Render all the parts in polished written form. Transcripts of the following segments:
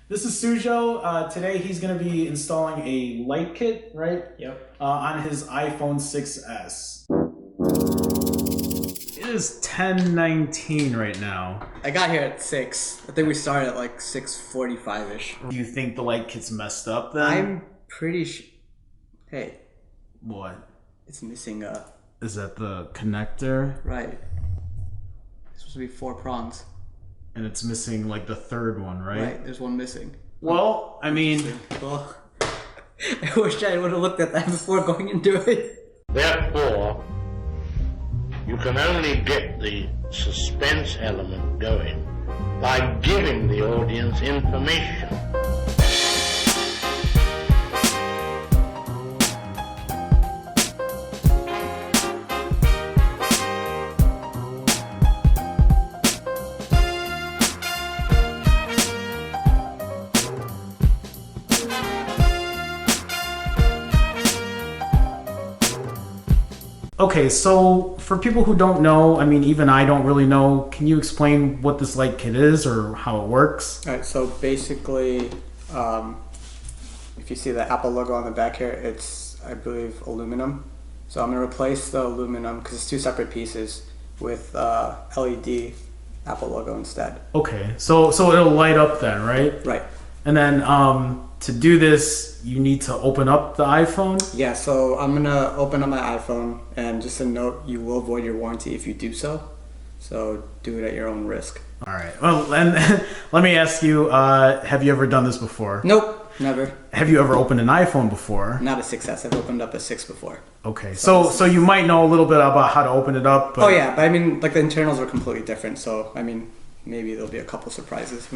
This is Sujot. Today he's going to be installing a light kit, right? Yep. On his iPhone 6S. It is 10:19 right now. I got here at 6. I think we started at like 6:45-ish. Do you think the light kit's messed up then? I'm pretty Hey. What? It's missing a... Is that the connector? Right. It's supposed to be 4 prongs. And it's missing like the third one, right? Right, there's one missing. Well, I mean... Well, I wish I would have looked at that before going into it. Therefore, you can only get the suspense element going by giving the audience information. Okay, so for people who don't know, I mean, even I don't really know, can you explain what this light kit is or how it works? Alright, so basically, if you see the Apple logo on the back here, it's, I believe, aluminum. So I'm going to replace the aluminum, because it's 2 separate pieces, with LED Apple logo instead. Okay, so it'll light up then, right? Right. And then to do this, you need to open up the iPhone? Yeah, so I'm gonna open up my iPhone, and just a note, you will void your warranty if you do so. So do it at your own risk. All right. Well, and let me ask you, have you ever done this before? Nope, never. Have you ever opened an iPhone before? Not a 6S. I've opened up a 6 before. Okay, so you might know a little bit about how to open it up. But... Oh yeah, but I mean, like the internals are completely different. So I mean, maybe there'll be a couple surprises.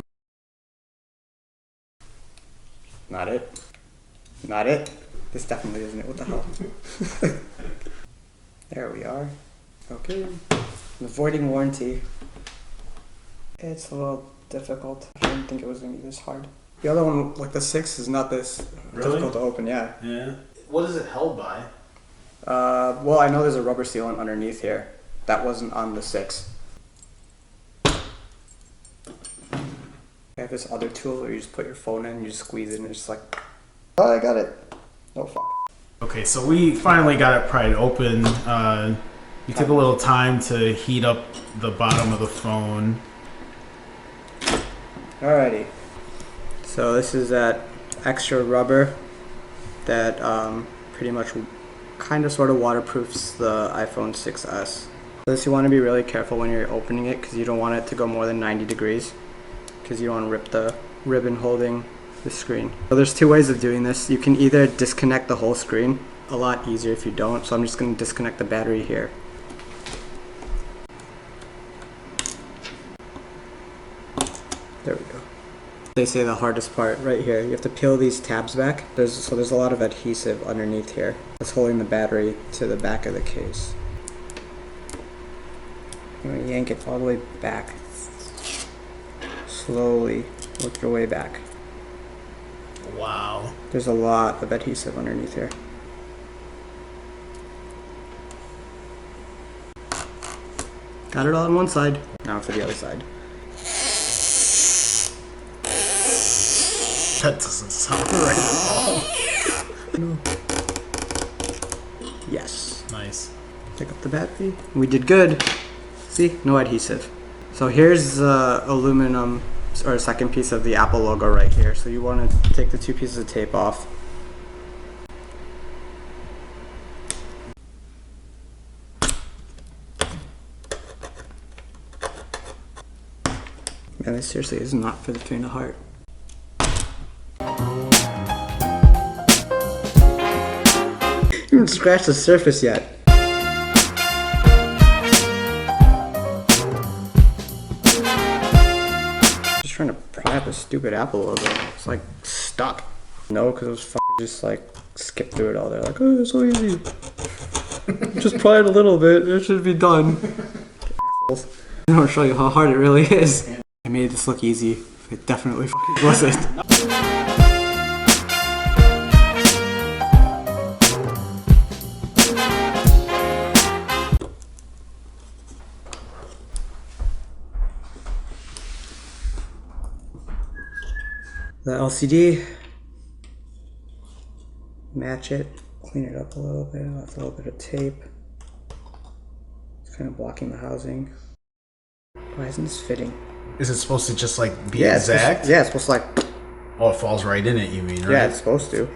Not it. Not it. This definitely isn't it. What the hell? There we are. Okay. Avoiding warranty. It's a little difficult. I didn't think it was going to be this hard. The other one, like the 6, is not this difficult to open, yeah. Yeah. What is it held by? Well, I know there's a rubber sealant underneath here. That wasn't on the 6. I have this other tool where you just put your phone in, you just squeeze it, and it's just like, oh, I got it. Oh, fuck. Okay, so we finally got it pried open. You took a little time to heat up the bottom of the phone. Alrighty. So this is that extra rubber that pretty much kind of sort of waterproofs the iPhone 6S. This, you want to be really careful when you're opening it because you don't want it to go more than 90 degrees. Because you don't want to rip the ribbon holding the screen. So there's 2 ways of doing this. You can either disconnect the whole screen, a lot easier if you don't, so I'm just going to disconnect the battery here. There we go. They say the hardest part right here, you have to peel these tabs back. There's a lot of adhesive underneath here that's holding the battery to the back of the case. I'm going to yank it all the way back. Slowly work your way back. Wow. There's a lot of adhesive underneath here. Got it all on one side. Now for the other side. That doesn't sound right at all. No. Yes. Nice. Pick up the battery. We did good. See? No adhesive. So here's the aluminum, or a second piece of the Apple logo right here. So you want to take the 2 pieces of tape off. Man, this seriously is not for the faint of heart. You haven't scratched the surface yet. Trying to pry up a stupid Apple logo. It's like stuck. No, because it was just like skip through it all. They're like, oh, it's so easy. Just pry it a little bit. It should be done. I don't show you how hard it really is. I made this look easy. It definitely wasn't. the LCD, match it, clean it up a little bit, left a little bit of tape. It's kind of blocking the housing. Why isn't this fitting? Is it supposed to just like be Yeah, exact? It's supposed to like... Oh, it falls right in it, you mean, right? Yeah, it's supposed to.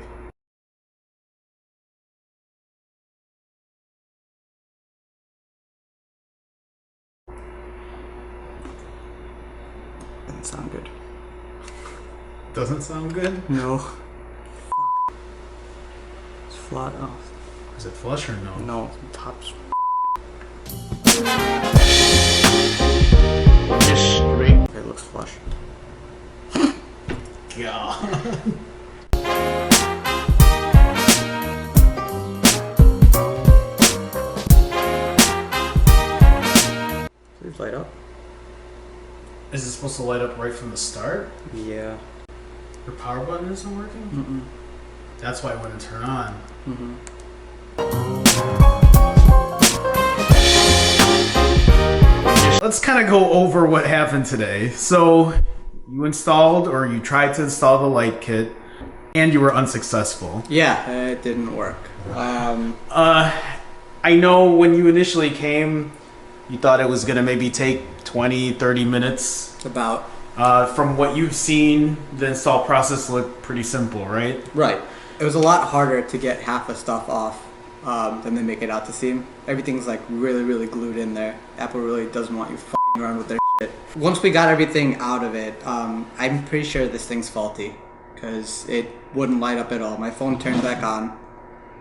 Doesn't sound good. Doesn't sound good? No. It's flat. Oh. Is it flush or no? No, top's... Mystery. It looks flush. Yeah. Please light up. Is it supposed to light up right from the start? Yeah. Your power button isn't working? Mm-mm. That's why it wouldn't turn on. Mm-hmm. Let's kind of go over what happened today. So you installed, or you tried to install the light kit, and you were unsuccessful. Yeah, it didn't work. I know when you initially came, you thought it was going to maybe take 20, 30 minutes. About. From what you've seen, the install process looked pretty simple, right? Right. It was a lot harder to get half the stuff off than they make it out to seem. Everything's like really, really glued in there. Apple really doesn't want you f***ing around with their shit. Once we got everything out of it, I'm pretty sure this thing's faulty because it wouldn't light up at all. My phone turned back on,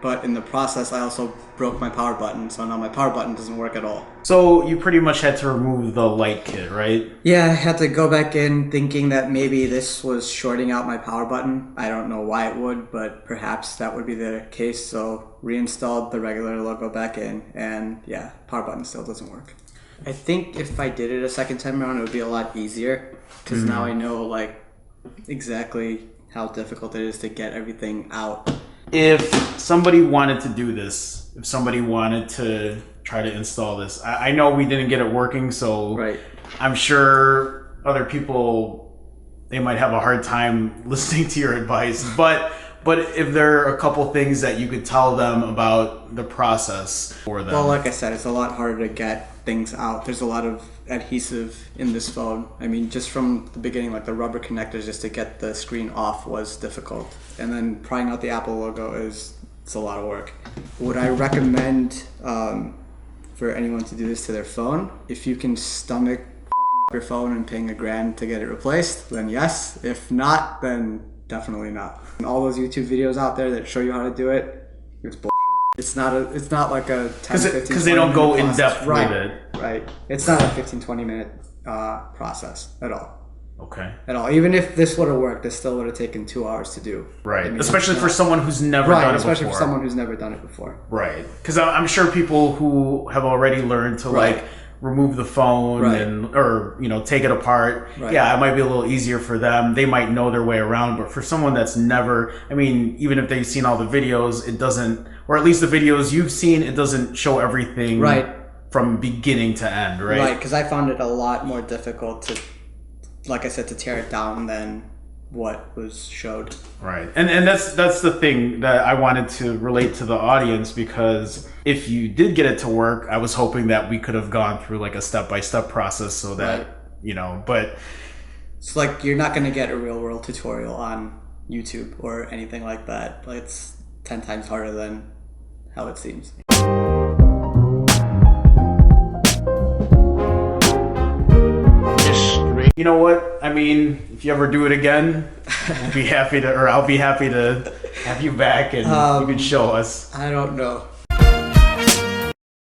but in the process, I also broke my power button, so now my power button doesn't work at all. So you pretty much had to remove the light kit, right? Yeah, I had to go back in thinking that maybe this was shorting out my power button. I don't know why it would, but perhaps that would be the case. So reinstalled the regular logo back in, and yeah, power button still doesn't work. I think if I did it a second time around, it would be a lot easier because now I know like exactly how difficult it is to get everything out. If somebody wanted to do this, if somebody wanted to try to install this, I know we didn't get it working, so Right. I'm sure other people, they might have a hard time listening to your advice, but if there are a couple things that you could tell them about the process for them. Well, like I said, it's a lot harder to get things out. There's a lot of adhesive in this phone. I mean, just from the beginning, like the rubber connectors just to get the screen off was difficult. And then prying out the Apple logo it's a lot of work. Would I recommend for anyone to do this to their phone? If you can stomach f***ing up your phone and paying $1,000 to get it replaced, then yes. If not, then definitely not. And all those YouTube videos out there that show you how to do it, it's bullshit. It's not like a 10, 15, because they don't go in depth right, with it. Right. It's not a 15-20 minute process at all. Okay. At all. Even if this would have worked, this still would have taken 2 hours to do. Right. I mean, Especially for someone who's never done it before. Especially for someone who's never done it before. Right. Because I'm sure people who have already learned to like remove the phone and or take it apart. Right. Yeah, it might be a little easier for them. They might know their way around, but for someone that's never, I mean, even if they've seen all the videos, it doesn't, or at least the videos you've seen, it doesn't show everything from beginning to end, right? Right, because I found it a lot more difficult to, like I said, to tear it down than what was showed. Right. And that's the thing that I wanted to relate to the audience, because if you did get it to work, I was hoping that we could have gone through like a step-by-step process so that, but it's like you're not going to get a real world tutorial on YouTube or anything like that. It's 10 times harder than how it seems. You know what? I mean, if you ever do it again, I'll be happy to have you back and you can show us. I don't know.